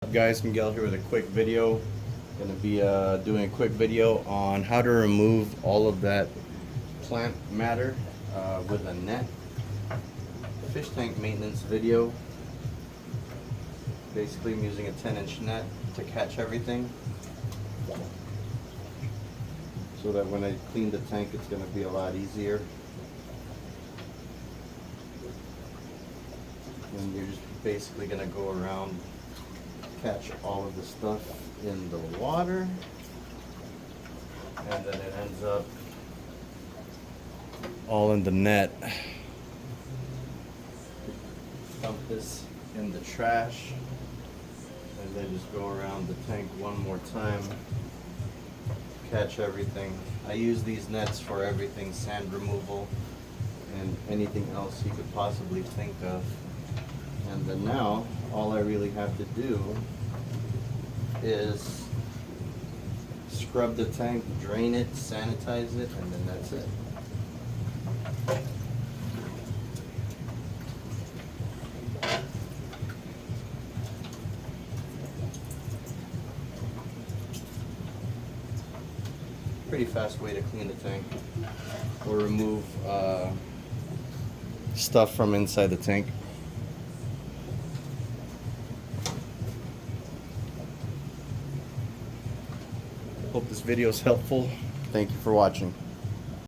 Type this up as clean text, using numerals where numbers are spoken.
up, guys? Miguel here with a quick video. Gonna be doing a quick video on how to remove all of that plant matter with a net. Fish tank maintenance video. Basically, I'm using a 10-inch net to catch everything, so that when I clean the tank, it's gonna be a lot easier. And you're just basically gonna go around, catch all of the stuff in the water, and then it ends up all in the net. Dump this in the trash, and then just go around the tank one more time, catch everything. I use these nets for everything: sand removal and anything else you could possibly think of. And then now, all I really have to do is scrub the tank, drain it, sanitize it, and then that's it. Pretty fast way to clean the tank or remove stuff from inside the tank. Hope this video is helpful. Thank you for watching.